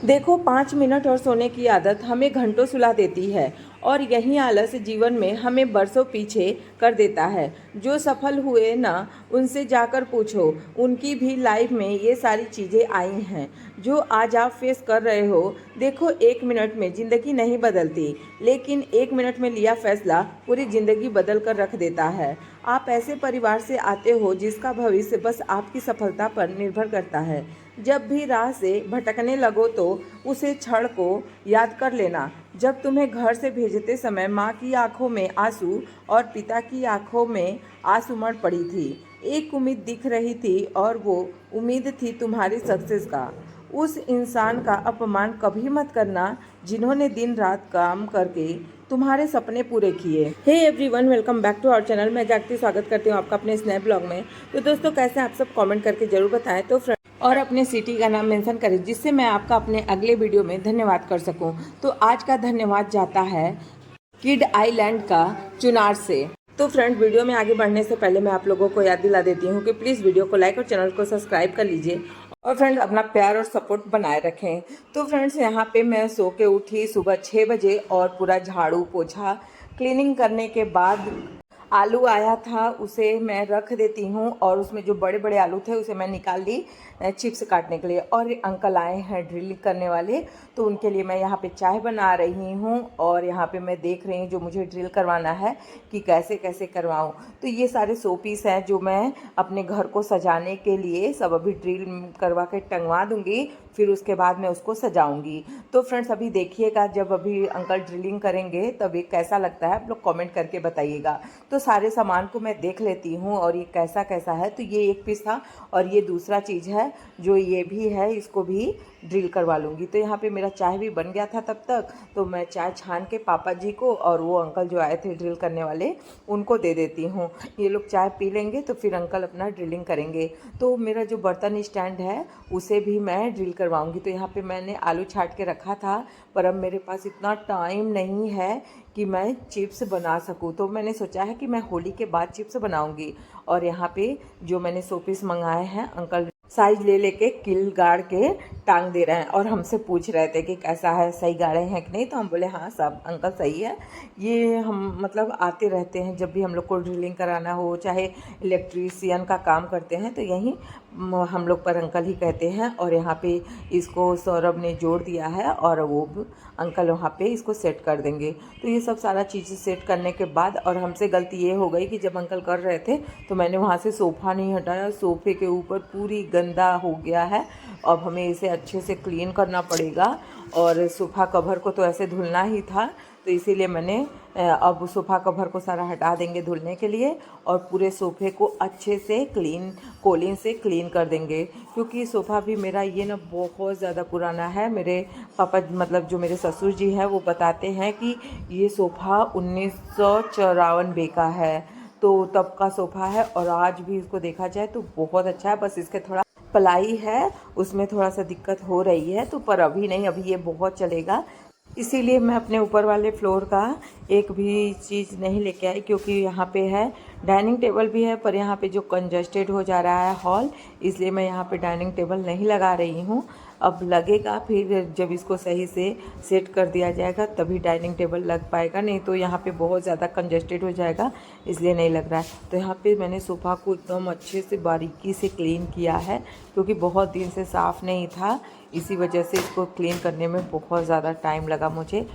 देखो 5 मिनट और सोने की आदत हमें घंटों सुला देती है और यही आलस जीवन में हमें बरसों पीछे कर देता है। जो सफल हुए ना उनसे जाकर पूछो, उनकी भी लाइफ में ये सारी चीज़ें आई हैं जो आज आप फेस कर रहे हो। देखो 1 मिनट में ज़िंदगी नहीं बदलती, लेकिन 1 मिनट में लिया फैसला पूरी ज़िंदगी बदल कर रख देता है। आप ऐसे परिवार से आते हो जिसका भविष्य बस आपकी सफलता पर निर्भर करता है। जब भी राह से भटकने लगो तो उसे क्षण को याद कर लेना जब तुम्हें घर से भेजते समय माँ की आंखों में आंसू और पिता की आंखों में आंसू उमड़ पड़ी थी। एक उम्मीद दिख रही थी और वो उम्मीद थी तुम्हारी सक्सेस का। उस इंसान का अपमान कभी मत करना जिन्होंने दिन रात काम करके तुम्हारे सपने पूरे किए। Hey everyone, welcome back to our channel. मैं जागती स्वागत करती हूँ आपका अपने स्नैप ब्लॉग में। तो दोस्तों, कैसे आप सब कमेंट करके जरूर बताएं तो और अपने सिटी का नाम मेंशन करें, जिससे मैं आपका अपने अगले वीडियो में धन्यवाद कर सकूं। तो आज का धन्यवाद जाता है किड आइलैंड का चुनार से। तो फ्रेंड, वीडियो में आगे बढ़ने से पहले मैं आप लोगों को याद दिला देती हूँ कि प्लीज़ वीडियो को लाइक और चैनल को सब्सक्राइब कर लीजिए और फ्रेंड अपना प्यार और सपोर्ट बनाए रखें। तो फ्रेंड्स, यहाँ पे मैं सो के उठी सुबह 6 बजे और पूरा झाड़ू पोछा क्लीनिंग करने के बाद आलू आया था उसे मैं रख देती हूँ और उसमें जो बड़े बड़े आलू थे उसे मैं निकाल ली चिप्स काटने के लिए। और अंकल आए हैं ड्रिल करने वाले, तो उनके लिए मैं यहाँ पे चाय बना रही हूँ और यहाँ पे मैं देख रही हूँ जो मुझे ड्रिल करवाना है कि कैसे कैसे करवाऊँ। तो ये सारे शो पीस हैं जो मैं अपने घर को सजाने के लिए सब अभी ड्रिल करवा के टंगवा दूँगी, फिर उसके बाद मैं उसको सजाऊंगी। तो फ्रेंड्स, अभी देखिएगा जब अभी अंकल ड्रिलिंग करेंगे तब ये कैसा लगता है आप लोग कमेंट करके बताइएगा। तो सारे सामान को मैं देख लेती हूँ और ये कैसा कैसा है। तो ये एक पीस था और ये दूसरा चीज़ है जो ये भी है, इसको भी ड्रिल करवा लूँगी। तो यहाँ पे मेरा चाय भी बन गया था तब तक, तो मैं चाय छान के पापा जी को और वो अंकल जो आए थे ड्रिल करने वाले उनको दे देती हूँ। ये लोग चाय पी लेंगे तो फिर अंकल अपना ड्रिलिंग करेंगे। तो मेरा जो बर्तन स्टैंड है उसे भी मैं ड्रिल करवाऊँगी। तो यहाँ पे मैंने आलू छाट के रखा था, पर अब मेरे पास इतना टाइम नहीं है कि मैं चिप्स बना सकूँ। तो मैंने सोचा है कि मैं होली के बाद चिप्स बनाऊँगी। और यहाँ पे जो मैंने शोपीस मंगाए हैं अंकल साइज ले लेके किल गाड़ के टांग दे रहे हैं और हमसे पूछ रहे थे कि कैसा है, सही गाड़े हैं कि नहीं। तो हम बोले हाँ सब अंकल सही है। ये हम मतलब आते रहते हैं जब भी हम लोग को ड्रिलिंग कराना हो, चाहे इलेक्ट्रीशियन का काम करते हैं तो यहीं हम लोग पर अंकल ही कहते हैं। और यहाँ पे इसको सौरभ ने जोड़ दिया है और वो अंकल वहाँ पे इसको सेट कर देंगे। तो ये सब सारा चीज़ें सेट करने के बाद, और हमसे गलती ये हो गई कि जब अंकल कर रहे थे तो मैंने वहाँ से सोफ़ा नहीं हटाया। सोफ़े के ऊपर पूरी गंदा हो गया है, अब हमें इसे अच्छे से क्लीन करना पड़ेगा। और सोफ़ा कवर को तो ऐसे धुलना ही था, तो इसीलिए मैंने अब सोफ़ा कवर को सारा हटा देंगे धुलने के लिए और पूरे सोफ़े को अच्छे से कोलिन से क्लीन कर देंगे। क्योंकि सोफ़ा भी मेरा ये ना बहुत ज़्यादा पुराना है। मेरे पापा मतलब जो मेरे ससुर जी हैं वो बताते हैं कि ये सोफ़ा 1954 का है, तो तब का सोफ़ा है और आज भी इसको देखा जाए तो बहुत अच्छा है। बस इसके थोड़ा पलाई है उसमें थोड़ा सा दिक्कत हो रही है, तो पर अभी नहीं, अभी ये बहुत चलेगा। इसीलिए मैं अपने ऊपर वाले फ्लोर का एक भी चीज़ नहीं लेके आई, क्योंकि यहाँ पे है डाइनिंग टेबल भी है, पर यहाँ पे जो कंजस्टेड हो जा रहा है हॉल, इसलिए मैं यहाँ पे डाइनिंग टेबल नहीं लगा रही हूँ। अब लगेगा फिर जब इसको सही से सेट कर दिया जाएगा तभी डाइनिंग टेबल लग पाएगा, नहीं तो यहाँ पे बहुत ज़्यादा कंजस्टेड हो जाएगा, इसलिए नहीं लग रहा है। तो यहाँ पे मैंने सोफ़ा को एकदम अच्छे से बारीकी से क्लीन किया है, क्योंकि बहुत दिन से साफ़ नहीं था, इसी वजह से इसको क्लीन करने में बहुत ज़्यादा टाइम लगा मुझे।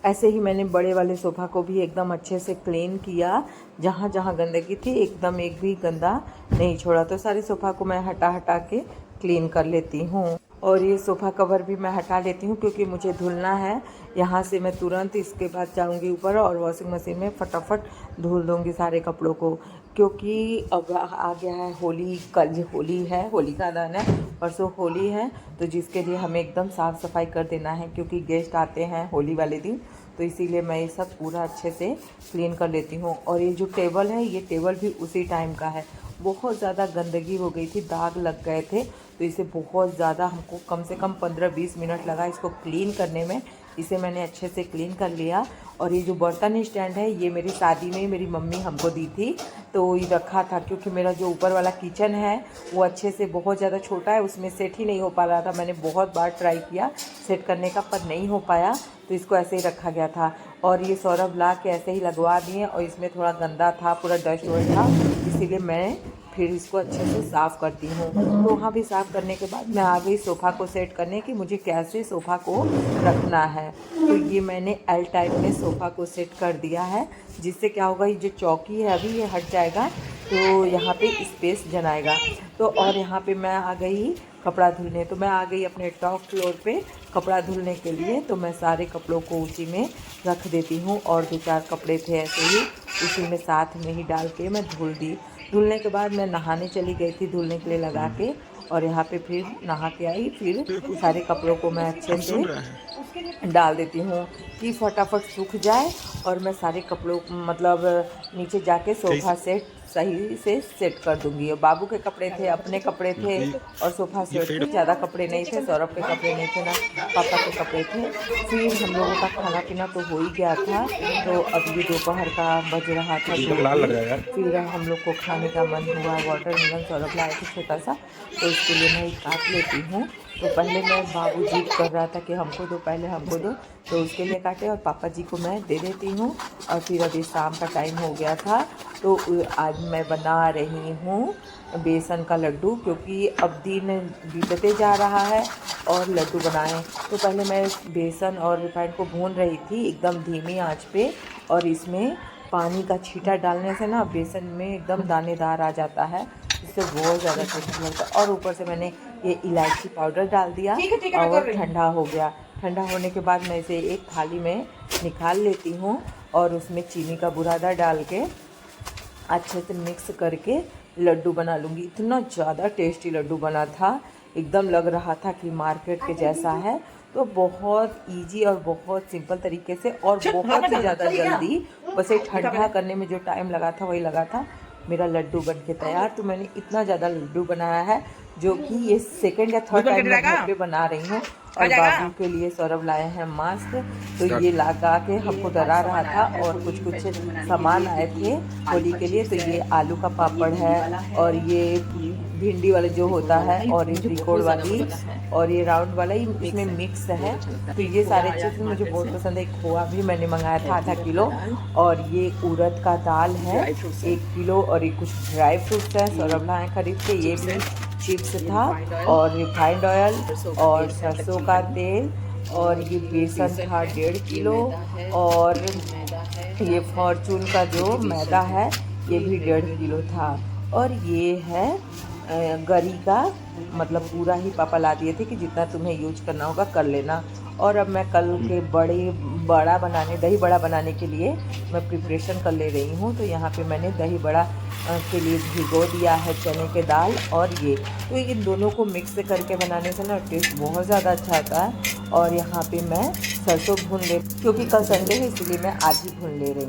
ऐसे ही मैंने बड़े वाले सोफ़ा को भी एकदम अच्छे से क्लीन किया, जहाँ जहाँ गंदगी थी एकदम एक भी गंदा नहीं छोड़ा। तो सारे सोफ़ा को मैं हटा हटा के क्लीन कर लेती हूँ। और ये सोफ़ा कवर भी मैं हटा लेती हूँ क्योंकि मुझे धुलना है। यहाँ से मैं तुरंत इसके बाद जाऊँगी ऊपर और वॉशिंग मशीन में फटाफट धुल दूँगी सारे कपड़ों को, क्योंकि अब आ गया है होली। कल होली है, होली का दिन है, परसों होली है, तो जिसके लिए हमें एकदम साफ़ सफाई कर देना है, क्योंकि गेस्ट आते हैं होली वाले दिन। तो इसीलिए मैं ये सब पूरा अच्छे से क्लीन कर लेती हूँ। और ये जो टेबल है, ये टेबल भी उसी टाइम का है। बहुत ज़्यादा गंदगी हो गई थी, दाग लग गए थे, तो इसे बहुत ज़्यादा हमको कम से कम 15-20 मिनट लगा इसको क्लीन करने में। इसे मैंने अच्छे से क्लीन कर लिया। और ये जो बर्तन स्टैंड है ये मेरी शादी में मेरी मम्मी हमको दी थी, तो ये रखा था क्योंकि मेरा जो ऊपर वाला किचन है वो अच्छे से बहुत ज़्यादा छोटा है, उसमें सेट ही नहीं हो पा रहा था। मैंने बहुत बार ट्राई किया सेट करने का पर नहीं हो पाया, तो इसको ऐसे ही रखा गया था। और ये सौरभ ला के ऐसे ही लगवा दिए और इसमें थोड़ा गंदा था, पूरा डस्ट वस्ट था, इसीलिए मैं फिर इसको अच्छे से साफ़ करती हूँ। तो वहाँ भी साफ़ करने के बाद मैं आ गई सोफ़ा को सेट करने कि मुझे कैसे सोफ़ा को रखना है। तो ये मैंने एल टाइप में सोफ़ा को सेट कर दिया है, जिससे क्या होगा, ये जो चौकी है अभी ये हट जाएगा तो यहाँ पे स्पेस जनाएगा। तो और यहाँ पे मैं आ गई कपड़ा धुलने, तो मैं आ गई अपने टॉप फ्लोर पे कपड़ा धुलने के लिए। तो मैं सारे कपड़ों को उसी में रख देती हूँ और 2-4 कपड़े थे ऐसे ही उसी में साथ में ही डाल के मैं धुल दी। धुलने के बाद मैं नहाने चली गई थी धुलने के लिए लगा के, और यहाँ पे फिर नहा के आई, फिर सारे कपड़ों को मैं अच्छे से डाल देती हूँ कि फटाफट सूख जाए और मैं सारे कपड़ों मतलब नीचे जाके सोफ़ा सेट सही से सेट कर दूँगी। और बाबू के कपड़े थे, अपने कपड़े थे और सोफ़ा सेट थे, ज़्यादा कपड़े नहीं थे, सौरभ के कपड़े नहीं थे ना पापा के कपड़े थे। फिर हम लोगों का खाना पीना तो हो ही गया था, तो अब ये दोपहर का बज रहा था, फिर हम लोग को खाने का मन हुआ। वाटरमेलन सौरभ लाए थे छोटा सा, तो उसके लिए मैं काट लेती हूँ। तो पहले मैं बाबू जिद कर रहा था कि हमको दो, पहले हमको दो, तो उसके लिए काटे और पापा जी को मैं दे देती हूँ। और फिर अभी शाम का टाइम हो गया था, तो आज मैं बना रही हूँ बेसन का लड्डू, क्योंकि अब दिन बीतते जा रहा है और लड्डू बनाएं। तो पहले मैं बेसन और रिफाइंड को भून रही थी एकदम धीमी आंच पे, और इसमें पानी का छींटा डालने से ना बेसन में एकदम दानेदार आ जाता है, इससे बहुत ज़्यादा टेस्टी लगता है। और ऊपर से मैंने ये इलायची पाउडर डाल दिया और ठंडा हो गया। ठंडा होने के बाद मैं इसे एक थाली में निकाल लेती हूँ और उसमें चीनी का बुरादा डाल के अच्छे से मिक्स करके लड्डू बना लूँगी। इतना ज़्यादा टेस्टी लड्डू बना था, एकदम लग रहा था कि मार्केट के जैसा है। तो बहुत इजी और बहुत सिंपल तरीके से और बहुत ही ज़्यादा जल्दी, बस एक ठंडा करने में जो टाइम लगा था वही लगा था, मेरा लड्डू बन के तैयार। तो मैंने इतना ज़्यादा लड्डू बनाया है जो कि ये सेकंड या थर्ड टाइम मैं घर पे बना रही हूँ। और बाबू के लिए सौरभ लाए हैं मास्क, तो ये लगा के हमको डरा रहा था। और कुछ सामान आए थे होली के लिए, तो ये आलू का पापड़ है और ये भिंडी वाला जो होता है और ये त्रिकोण वाली और ये राउंड वाला ही इसमें मिक्स है। तो ये सारे चीज़ मुझे बहुत पसंद है। खोआ भी मैंने मंगाया था आधा किलो, और ये उड़द का दाल है 1 किलो, और ये कुछ ड्राई फ्रूट्स है सौरभ लाए खरीद के, ये भी चिप्स था, और रिफाइंड ऑयल और सरसों का तेल, और ये बेसन था 1.5 किलो, और ये फॉर्चून का जो मैदा है ये भी 1.5 किलो था। और ये है गरी का, मतलब पूरा ही पापा ला दिए थे कि जितना तुम्हें यूज करना होगा कर लेना। और अब मैं कल के दही बड़ा बनाने के लिए मैं प्रिपरेशन कर ले रही हूँ। तो यहाँ पे मैंने दही बड़ा के लिए भिगो दिया है चने के दाल और ये, तो इन दोनों को मिक्स करके बनाने से ना टेस्ट बहुत ज़्यादा अच्छा आता है। और यहाँ पे मैं सरसों भून ले, क्योंकि कल संडे है इसलिए मैं आज ही भून ले रही हूँ।